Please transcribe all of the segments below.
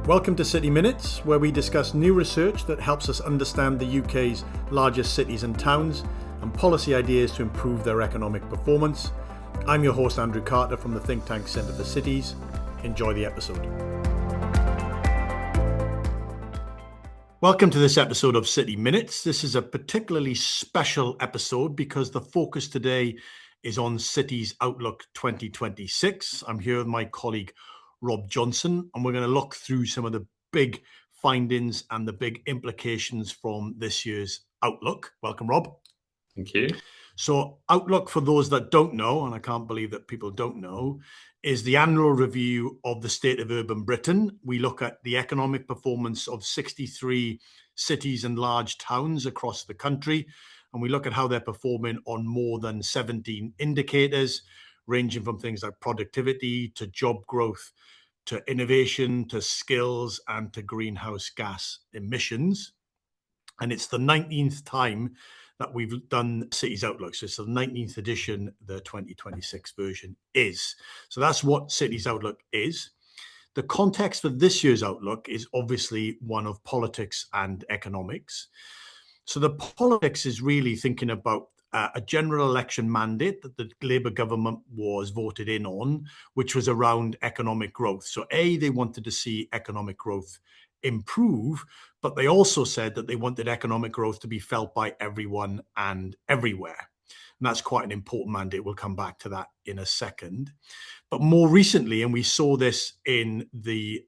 Welcome to City Minutes, where we discuss new research that helps us understand the UK's largest cities and towns and policy ideas to improve their economic performance. I'm your host, Andrew Carter from the think tank Centre for Cities. Enjoy the episode. Welcome to this episode of City Minutes. This is a particularly special episode because the focus today is on Cities Outlook 2026. I'm here with my colleague Rob Johnson, and we're going to look through some of the big findings and the big implications from this year's Outlook. Welcome, Rob. Thank you. So Outlook, for those that don't know, and I can't believe that people don't know, is the annual review of the state of urban Britain. We look at the economic performance of 63 cities and large towns across the country, and we look at how they're performing on more than 17 indicators, ranging from things like productivity to job growth, to innovation, to skills, and to greenhouse gas emissions. And it's the 19th time that we've done Cities Outlook. So it's the 19th edition, the 2026 version is. So that's what Cities Outlook is. The context for this year's Outlook is obviously one of politics and economics. So the politics is really thinking about a general election mandate that the Labour government was voted in on, which was around economic growth. So they wanted to see economic growth improve, but they also said that they wanted economic growth to be felt by everyone and everywhere. And that's quite an important mandate. We'll come back to that in a second. But more recently, and we saw this in the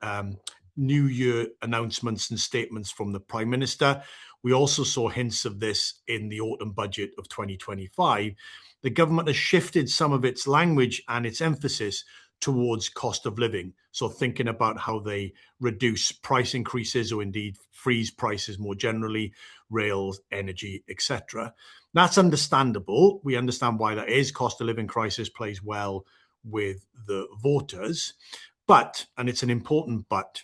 New Year announcements and statements from the Prime Minister, we also saw hints of this in the autumn budget of 2025. The government has shifted some of its language and its emphasis towards cost of living. So thinking about how they reduce price increases or indeed freeze prices more generally, rails, energy, etc. That's understandable. We understand why that is. Cost of living crisis plays well with the voters. But, and it's an important but,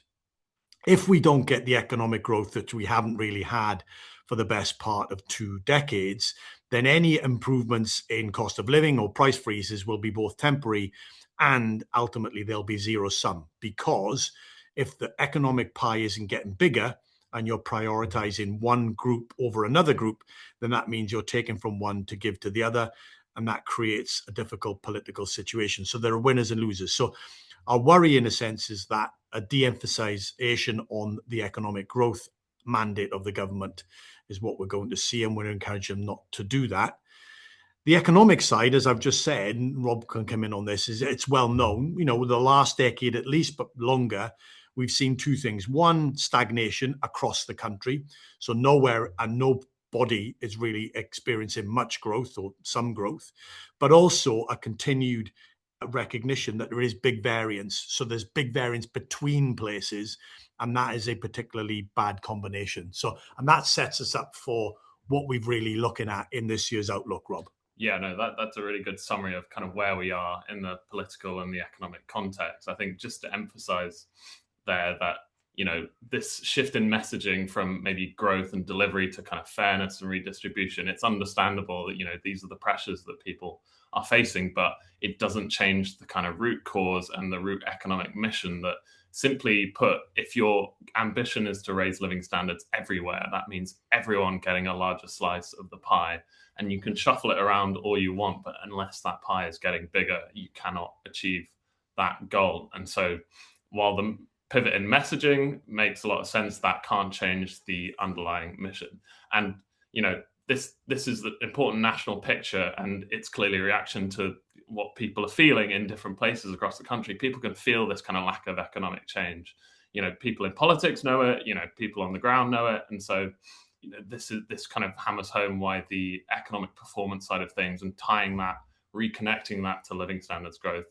if we don't get the economic growth that we haven't really had for the best part of 2 decades, then any improvements in cost of living or price freezes will be both temporary and ultimately they'll be zero sum. Because if the economic pie isn't getting bigger and you're prioritizing one group over another group, then that means you're taking from one to give to the other. And that creates a difficult political situation. So there are winners and losers. So our worry, in a sense, is that a de-emphasization on the economic growth mandate of the government is what we're going to see, and we're encouraging them not to do that. The economic side, as I've just said, and Rob can come in on this, is it's well known, the last decade at least, but longer, we've seen 2 things. One, stagnation across the country. So nowhere and nobody is really experiencing much growth or some growth, but also a continued recognition that there is big variance. So there's big variance between places, and that is a particularly bad combination. So, and that sets us up for what we're really looking at in this year's Outlook, Rob. Yeah, no, that's a really good summary of kind of where we are in the political and the economic context. I think just to emphasize there that, this shift in messaging from maybe growth and delivery to kind of fairness and redistribution, it's understandable that, these are the pressures that people are facing, but it doesn't change the kind of root cause and the root economic mission that, simply put, if your ambition is to raise living standards everywhere, that means everyone getting a larger slice of the pie. And you can shuffle it around all you want, but unless that pie is getting bigger, you cannot achieve that goal. And so while the pivot in messaging makes a lot of sense, that can't change the underlying mission. And, this is the important national picture, and it's clearly a reaction to what people are feeling in different places across the country. People can feel this kind of lack of economic change. People in politics know it, people on the ground know it. And so, this kind of hammers home why the economic performance side of things and reconnecting that to living standards growth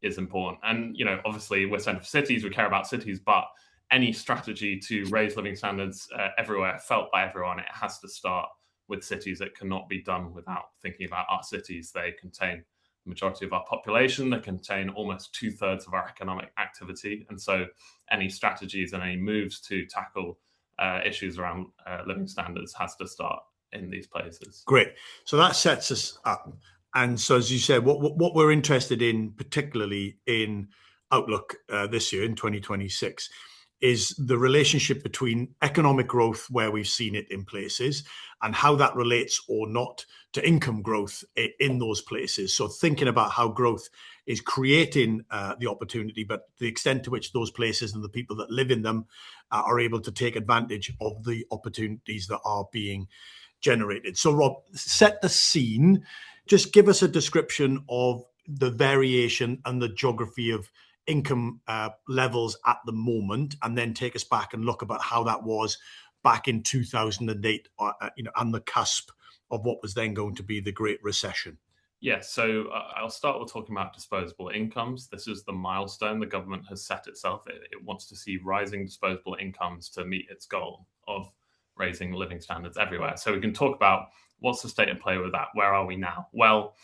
is important. And, obviously we're Centre for Cities, we care about cities, but any strategy to raise living standards everywhere, felt by everyone, it has to start with cities. It cannot be done without thinking about our cities. They contain the majority of our population. They contain almost 2/3 of our economic activity. And so any strategies and any moves to tackle issues around living standards has to start in these places. Great. So that sets us up. And so, as you said, what we're interested in, particularly in Outlook this year in 2026, is the relationship between economic growth, where we've seen it in places, and how that relates or not to income growth in those places. So thinking about how growth is creating the opportunity, but the extent to which those places and the people that live in them are able to take advantage of the opportunities that are being generated. So Rob, set the scene. Just give us a description of the variation and the geography of income levels at the moment, and then take us back and look about how that was back in 2008, on the cusp of what was then going to be the Great Recession. Yeah, so I'll start with talking about disposable incomes. This is the milestone the government has set itself. It wants to see rising disposable incomes to meet its goal of raising living standards everywhere. So we can talk about what's the state of play with that. Where are we now? Well,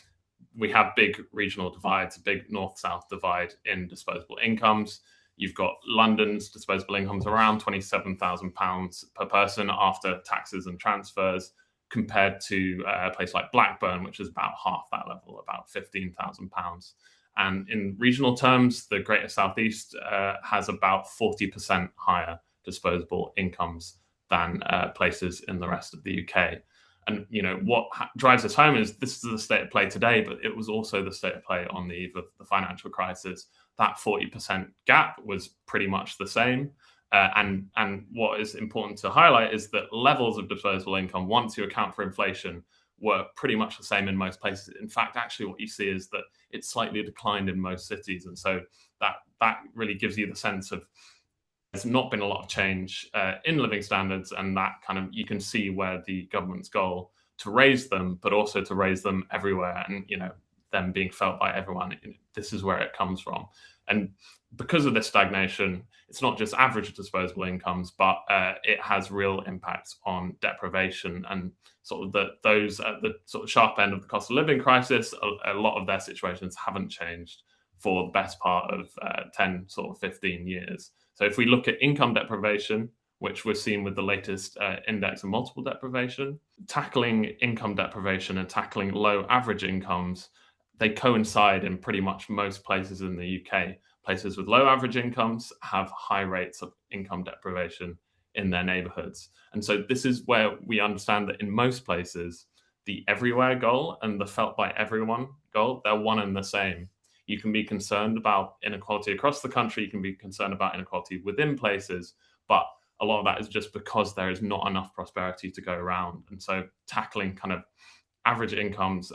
we have big regional divides, a big north-south divide in disposable incomes. You've got London's disposable incomes around £27,000 per person after taxes and transfers, compared to a place like Blackburn, which is about half that level, about £15,000. And in regional terms, the Greater South East has about 40% higher disposable incomes than places in the rest of the UK. And what drives us home is this is the state of play today, but it was also the state of play on the eve of the financial crisis. That 40% gap was pretty much the same. And what is important to highlight is that levels of disposable income, once you account for inflation, were pretty much the same in most places. In fact, actually, what you see is that it's slightly declined in most cities. And so that really gives you the sense of there's not been a lot of change in living standards, and that kind of you can see where the government's goal to raise them, but also to raise them everywhere, and them being felt by everyone. This is where it comes from, and because of this stagnation, it's not just average disposable incomes, but it has real impacts on deprivation and sort of those at the sort of sharp end of the cost of living crisis. A lot of their situations haven't changed for the best part of 10, sort of 15 years. So if we look at income deprivation, which we're seeing with the latest index of multiple deprivation, tackling income deprivation and tackling low average incomes, they coincide in pretty much most places in the UK. Places with low average incomes have high rates of income deprivation in their neighbourhoods. And so this is where we understand that in most places, the everywhere goal and the felt by everyone goal, they're one and the same. You can be concerned about inequality across the country. You can be concerned about inequality within places, but a lot of that is just because there is not enough prosperity to go around. And so tackling kind of average incomes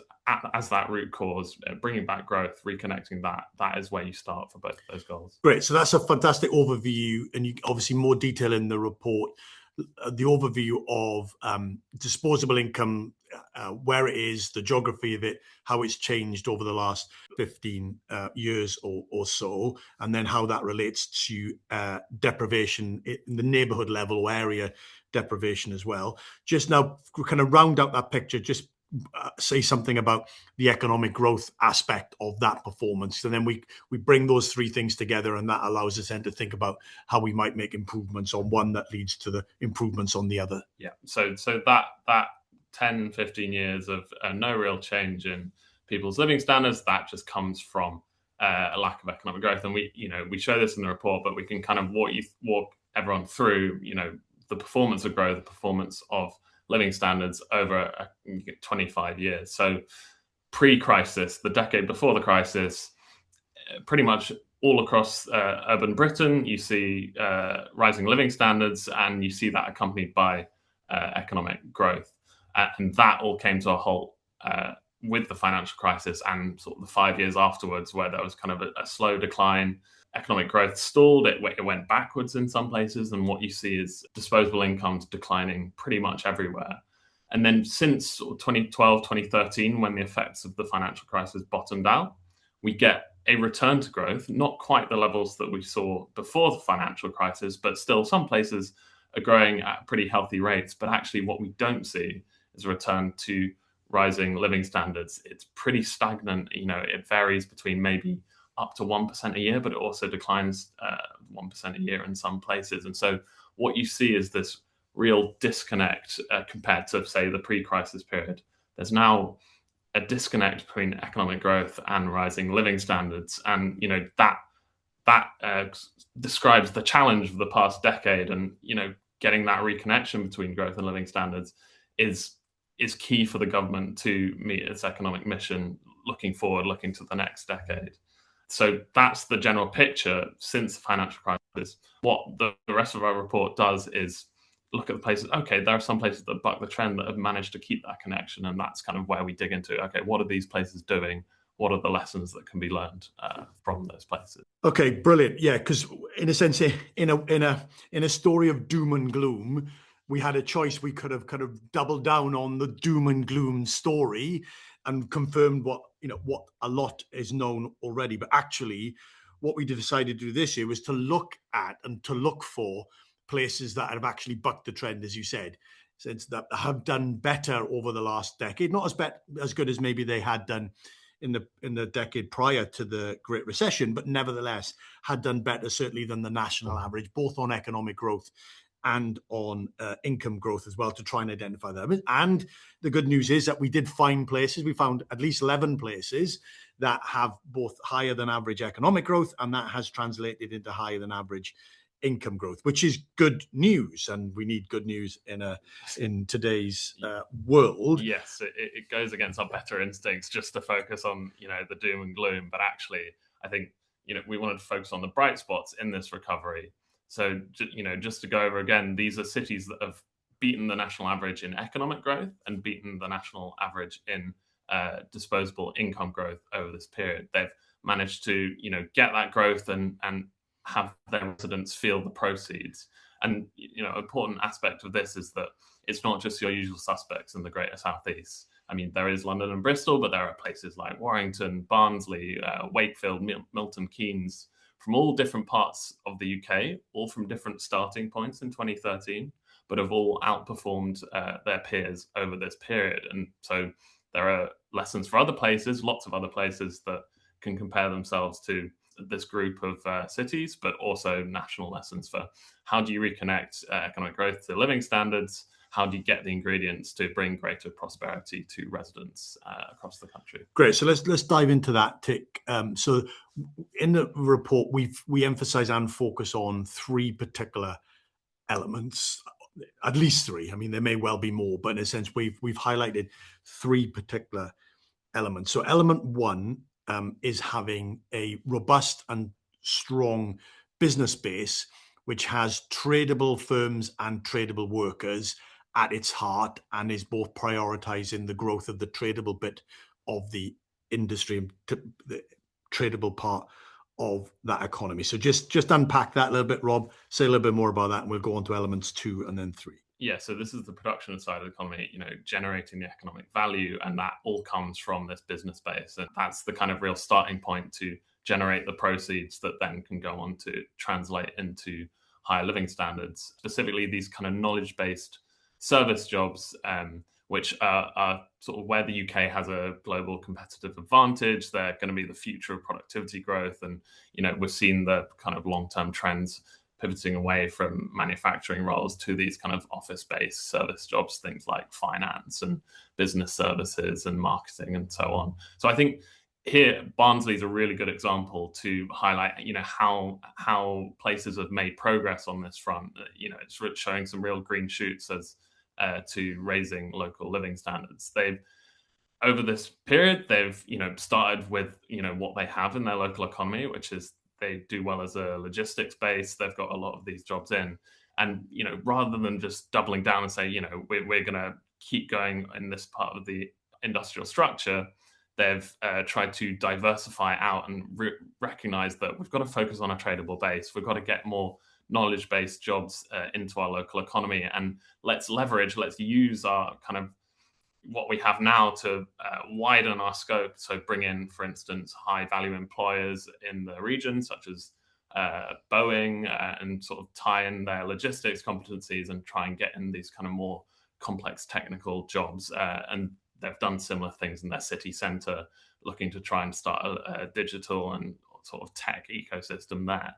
as that root cause, bringing back growth, reconnecting that is where you start for both of those goals. Great. So that's a fantastic overview, and you obviously more detail in the report. The overview of disposable income, where it is, the geography of it, how it's changed over the last 15 years or so, and then how that relates to deprivation in the neighborhood level or area deprivation as well. Just now, kind of round out that picture, just say something about the economic growth aspect of that performance, and then we bring those three things together, and that allows us then to think about how we might make improvements on one that leads to the improvements on the other. Yeah, so that 10, 15 years of no real change in people's living standards, that just comes from a lack of economic growth. And we show this in the report, but we can kind of walk everyone through the performance of growth, the performance of living standards over 25 years. So pre-crisis, the decade before the crisis, pretty much all across urban Britain, you see rising living standards, and you see that accompanied by economic growth. And that all came to a halt with the financial crisis and sort of the 5 years afterwards, where there was kind of a slow decline. Economic growth stalled, it went backwards in some places, and what you see is disposable incomes declining pretty much everywhere. And then since 2012, 2013, when the effects of the financial crisis bottomed out, we get a return to growth, not quite the levels that we saw before the financial crisis, but still some places are growing at pretty healthy rates. But actually what we don't see is a return to rising living standards. It's pretty stagnant. It varies between maybe up to 1% a year, but it also declines 1% a year in some places. And so what you see is this real disconnect compared to, say, the pre-crisis period. There's now a disconnect between economic growth and rising living standards. And, that that describes the challenge of the past decade, and getting that reconnection between growth and living standards is key for the government to meet its economic mission looking forward, looking to the next decade. So that's the general picture since the financial crisis. What the rest of our report does is look at the places. Okay, there are some places that buck the trend that have managed to keep that connection, and that's kind of where we dig into. Okay, what are these places doing? What are the lessons that can be learned from those places? Okay, brilliant. Yeah, because in a sense, in a story of doom and gloom, we had a choice. We could have kind of doubled down on the doom and gloom story and confirmed what a lot is known already. But actually, what we decided to do this year was to look at and to look for places that have actually bucked the trend, as you said, since that have done better over the last decade, not as good as maybe they had done in the decade prior to the Great Recession, but nevertheless had done better certainly than the national average, both on economic growth and on income growth as well, to try and identify them. And the good news is that we did find places. We found at least 11 places that have both higher than average economic growth, and that has translated into higher than average income growth, which is good news, and we need good news in today's world. Yes, it goes against our better instincts just to focus on the doom and gloom, but actually I think we wanted to focus on the bright spots in this recovery. So just to go over again, these are cities that have beaten the national average in economic growth and beaten the national average in disposable income growth over this period. They've managed to get that growth and have their residents feel the proceeds. And important aspect of this is that it's not just your usual suspects in the Greater Southeast. I mean, there is London and Bristol, but there are places like Warrington, Barnsley, Wakefield, Milton Keynes, from all different parts of the UK, all from different starting points in 2013, but have all outperformed their peers over this period. And so there are lessons for other places, lots of other places that can compare themselves to this group of cities, but also national lessons for how do you reconnect economic growth to living standards? How do you get the ingredients to bring greater prosperity to residents across the country? Great. So let's dive into that, Tick. So in the report, we emphasize and focus on three particular elements, at least three. I mean, there may well be more, but in a sense, we've highlighted three particular elements. So element one is having a robust and strong business base, which has tradable firms and tradable workers at its heart, and is both prioritizing the growth of the tradable bit of the industry, the tradable part of that economy. So just unpack that a little bit, Rob. Say a little bit more about that, and we'll go on to elements 2 and then 3. Yeah, so this is the production side of the economy, generating the economic value, and that all comes from this business base. And that's the kind of real starting point to generate the proceeds that then can go on to translate into higher living standards, specifically these kind of knowledge-based service jobs, which are sort of where the UK has a global competitive advantage. They're going to be the future of productivity growth. And, we're seeing the kind of long-term trends pivoting away from manufacturing roles to these kind of office-based service jobs, things like finance and business services and marketing and so on. So I think here, Barnsley is a really good example to highlight, how places have made progress on this front. It's showing some real green shoots as to raising local living standards. Over this period, they've started with what they have in their local economy, which is they do well as a logistics base. They've got a lot of these jobs in, and rather than just doubling down and say we're going to keep going in this part of the industrial structure, they've tried to diversify out and recognize that we've got to focus on a tradable base. We've got to get more knowledge-based jobs into our local economy, and let's use our kind of what we have now to widen our scope. So bring in, for instance, high-value employers in the region, such as Boeing, and sort of tie in their logistics competencies and try and get in these kind of more complex technical jobs. And they've done similar things in their city centre, looking to try and start a digital and sort of tech ecosystem there.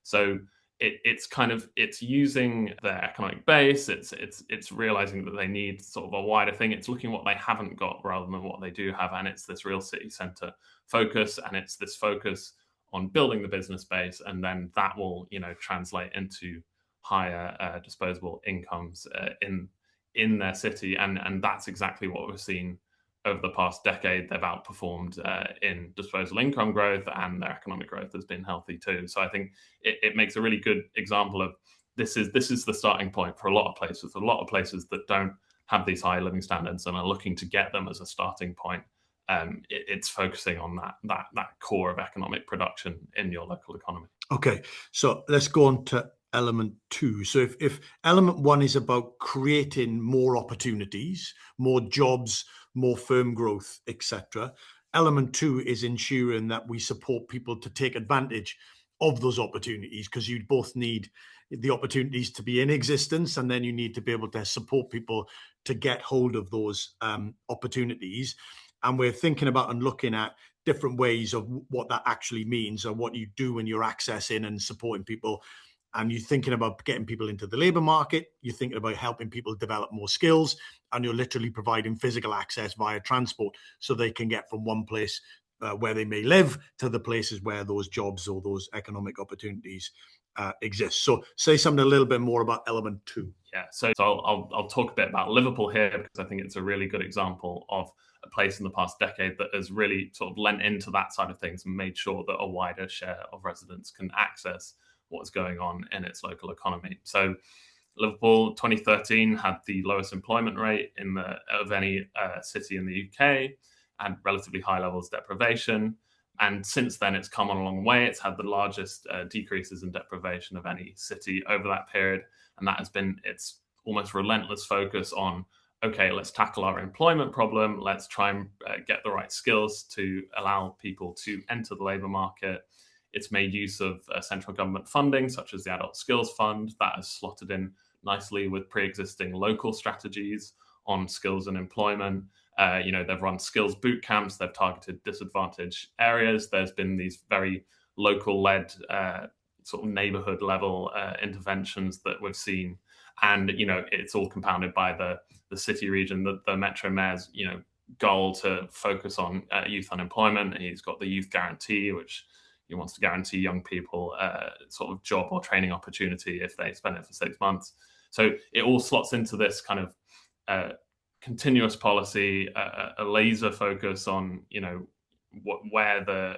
So it's using their economic base. It's realizing that they need sort of a wider thing. It's looking what they haven't got rather than what they do have, and it's this real city centre focus, and it's this focus on building the business base, and then that will, translate into higher disposable incomes in their city, and that's exactly what we've seen over the past decade. They've outperformed in disposable income growth, and their economic growth has been healthy too. So I think it makes a really good example of this is the starting point for a lot of places. A lot of places that don't have these high living standards and are looking to get them as a starting point. It's focusing on that core of economic production in your local economy. Okay, so let's go on to element 2. So if element 1 is about creating more opportunities, more jobs, more firm growth, etc., element 2 is ensuring that we support people to take advantage of those opportunities, because you both need the opportunities to be in existence, and then you need to be able to support people to get hold of those opportunities. And we're thinking about and looking at different ways of what that actually means, or what you do when you're accessing and supporting people. And you're thinking about getting people into the labor market, you're thinking about helping people develop more skills, and you're literally providing physical access via transport so they can get from one place where they may live to the places where those jobs or those economic opportunities exist. So say something a little bit more about element 2. Yeah, so I'll talk a bit about Liverpool here, because I think it's a really good example of a place in the past decade that has really sort of lent into that side of things and made sure that a wider share of residents can access what's going on in its local economy. So Liverpool 2013 had the lowest employment rate of any city in the UK, and relatively high levels of deprivation. And since then, it's come on a long way. It's had the largest decreases in deprivation of any city over that period. And that has been its almost relentless focus on, okay, let's tackle our employment problem. Let's try and get the right skills to allow people to enter the labour market. It's made use of central government funding, such as the Adult Skills Fund, that has slotted in nicely with pre-existing local strategies on skills and employment. They've run skills boot camps. They've targeted disadvantaged areas. There's been these very local-led sort of neighborhood-level interventions that we've seen, and it's all compounded by the city region, the Metro Mayor's goal to focus on youth unemployment. He's got the youth guarantee, which he wants to guarantee young people sort of job or training opportunity if they spend it for 6 months. So it all slots into this kind of continuous policy, a laser focus on where the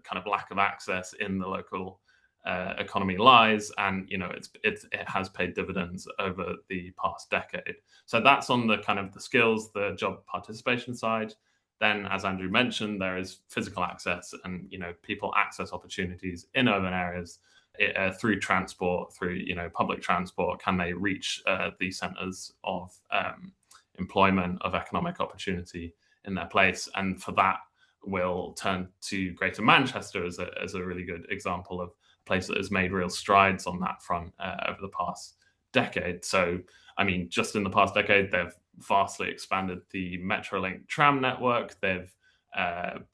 kind of lack of access in the local economy lies, and it has paid dividends over the past decade. So that's on the kind of the skills, the job participation side. Then, as Andrew mentioned, there is physical access, and people access opportunities in urban areas through transport, through public transport. Can they reach the centres of employment, of economic opportunity in their place? And for that, we'll turn to Greater Manchester as a really good example of a place that has made real strides on that front over the past decade. So, I mean, just in the past decade, they've vastly expanded the Metrolink tram network. They've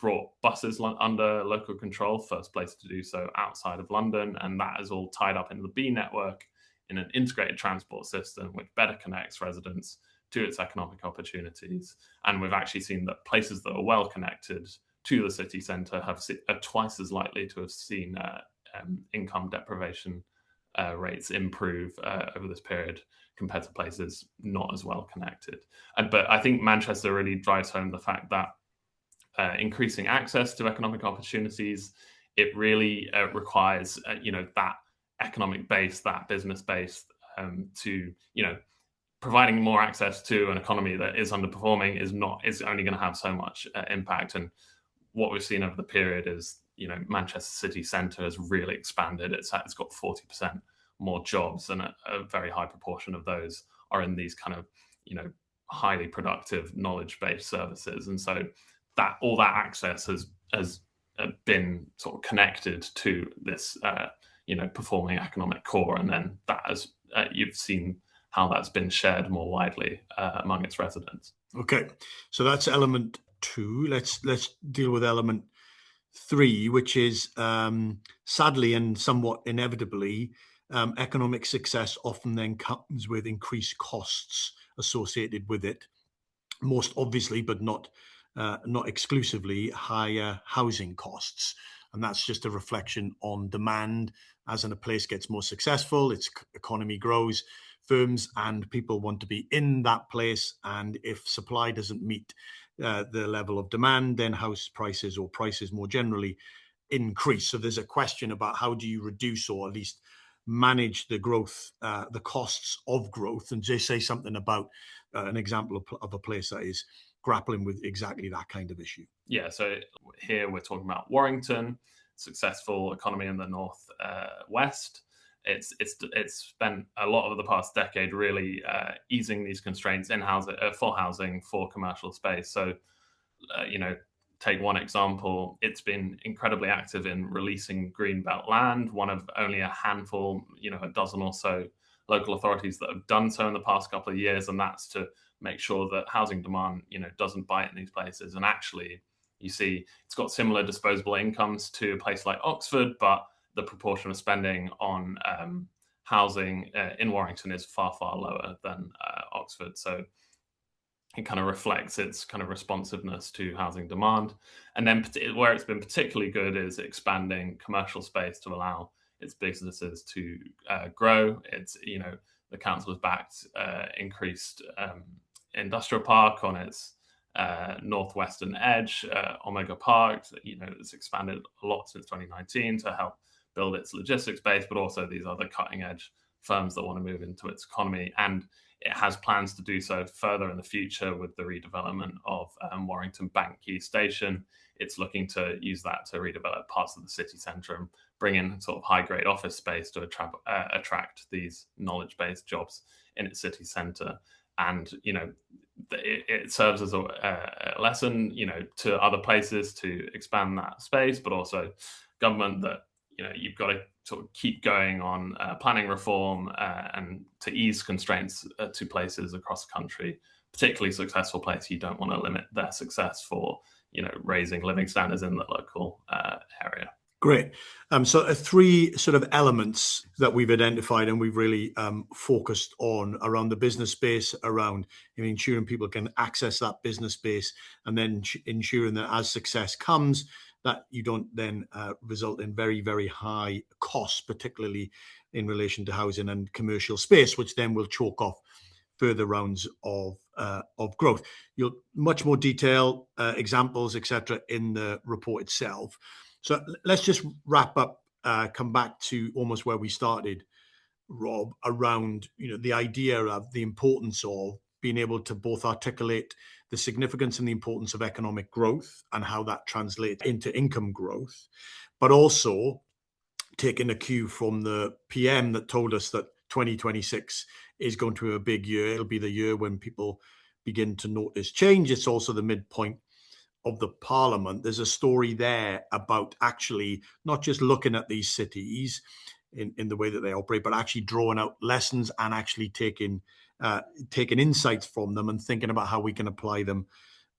brought buses under local control, first place to do so outside of London, and that is all tied up in the B network in an integrated transport system which better connects residents to its economic opportunities. And we've actually seen that places that are well connected to the city centre are twice as likely to have seen income deprivation rates improve over this period compared to places not as well connected. But I think Manchester really drives home the fact that increasing access to economic opportunities, it really requires that economic base, that business base, to providing more access to an economy that is underperforming is only going to have so much impact. And what we've seen over the period is Manchester city centre has really expanded. It's got 40% more jobs, and a very high proportion of those are in these kind of highly productive knowledge-based services. And so that all that access has been sort of connected to this performing economic core, and then that has you've seen how that's been shared more widely among its residents. Okay, so that's element 2. Let's deal with element 3, which is sadly and somewhat inevitably, economic success often then comes with increased costs associated with it. Most obviously, but not not exclusively, higher housing costs. And that's just a reflection on demand. As in a place gets more successful, its economy grows, firms and people want to be in that place. And if supply doesn't meet the level of demand, then house prices or prices more generally increase. So there's a question about how do you reduce or at least manage the growth, the costs of growth, and just say something about an example of a place that is grappling with exactly that kind of issue. Yeah, so here we're talking about Warrington, successful economy in the north west. It's spent a lot of the past decade really easing these constraints in housing for housing for commercial space. So take one example, it's been incredibly active in releasing greenbelt land, one of only a handful, a dozen or so local authorities that have done so in the past couple of years, and that's to make sure that housing demand, doesn't bite in these places. And actually, you see, it's got similar disposable incomes to a place like Oxford, but the proportion of spending on housing in Warrington is far, far lower than Oxford. So it kind of reflects its kind of responsiveness to housing demand. And then where it's been particularly good is expanding commercial space to allow its businesses to grow. It's, the council has backed increased industrial park on its northwestern edge, Omega Park. It's expanded a lot since 2019 to help build its logistics base, but also these other cutting edge firms that want to move into its economy. And it has plans to do so further in the future with the redevelopment of Warrington Bank Quay Station. It's looking to use that to redevelop parts of the city centre and bring in sort of high-grade office space to attract these knowledge-based jobs in its city centre. And, it serves as a lesson, to other places to expand that space, but also government that, you've got to sort of keep going on planning reform and to ease constraints to places across the country, particularly successful places. You don't want to limit their success for, raising living standards in the local area. Great. So three sort of elements that we've identified and we've really focused on around the business space, around ensuring people can access that business space, and then ensuring that as success comes, that you don't then result in very, very high costs, particularly in relation to housing and commercial space, which then will choke off further rounds of growth. You'll much more detail, examples, etc., in the report itself. So let's just wrap up, come back to almost where we started, Rob, around the idea of the importance of being able to both articulate the significance and the importance of economic growth and how that translates into income growth, but also taking a cue from the PM that told us that 2026 is going to be a big year. It'll be the year when people begin to notice change. It's also the midpoint of the Parliament. There's a story there about actually not just looking at these cities in the way that they operate, but actually drawing out lessons and actually taking insights from them and thinking about how we can apply them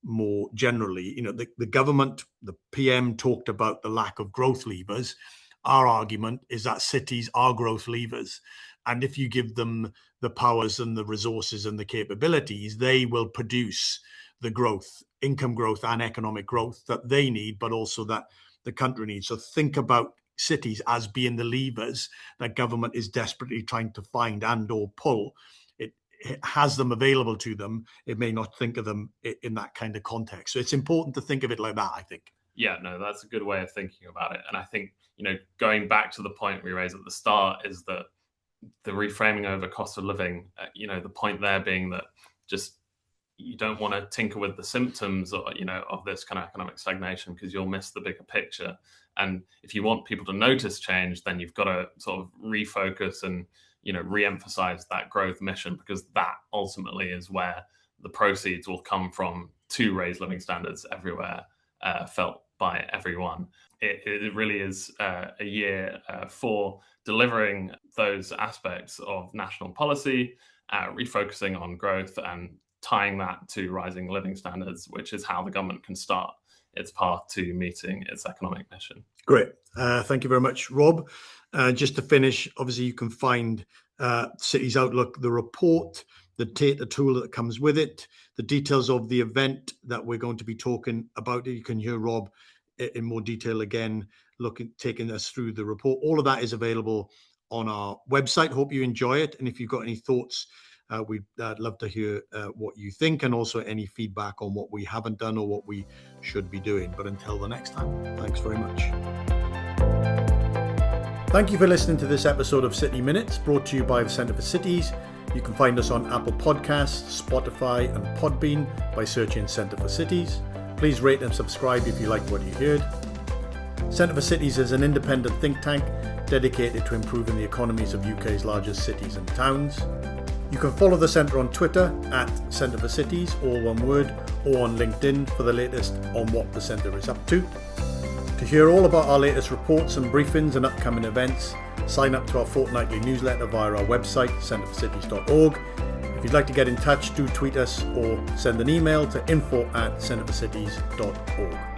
more generally. The government, the PM talked about the lack of growth levers. Our argument is that cities are growth levers. And if you give them the powers and the resources and the capabilities, they will produce the growth, income growth and economic growth that they need, but also that the country needs. So think about cities as being the levers that government is desperately trying to find and or pull. It has them available to them. It may not think of them in that kind of context. So it's important to think of it like that, I think. Yeah, no, that's a good way of thinking about it. And I think, going back to the point we raised at the start is that the reframing over cost of living, the point there being that just you don't want to tinker with the symptoms of this kind of economic stagnation because you'll miss the bigger picture. And if you want people to notice change, then you've got to sort of refocus and, re-emphasize that growth mission, because that ultimately is where the proceeds will come from to raise living standards everywhere, felt by everyone. It really is a year for delivering those aspects of national policy, refocusing on growth and tying that to rising living standards, which is how the government can start its path to meeting its economic mission. Great. Thank you very much, Rob. Just to finish, obviously you can find Cities Outlook, the report, the data tool that comes with it, the details of the event that we're going to be talking about. You can hear Rob in more detail again, taking us through the report. All of that is available on our website. Hope you enjoy it. And if you've got any thoughts, we'd love to hear what you think, and also any feedback on what we haven't done or what we should be doing. But until the next time, thanks very much. Thank you for listening to this episode of City Minutes, brought to you by the Centre for Cities. You can find us on Apple Podcasts, Spotify and Podbean by searching Centre for Cities. Please rate and subscribe if you like what you heard. Centre for Cities is an independent think tank dedicated to improving the economies of UK's largest cities and towns. You can follow the Centre on Twitter at Centre for Cities, all one word, or on LinkedIn for the latest on what the Centre is up to. To hear all about our latest reports and briefings and upcoming events, sign up to our fortnightly newsletter via our website, centreforcities.org. If you'd like to get in touch, do tweet us or send an email to info@centreforcities.org.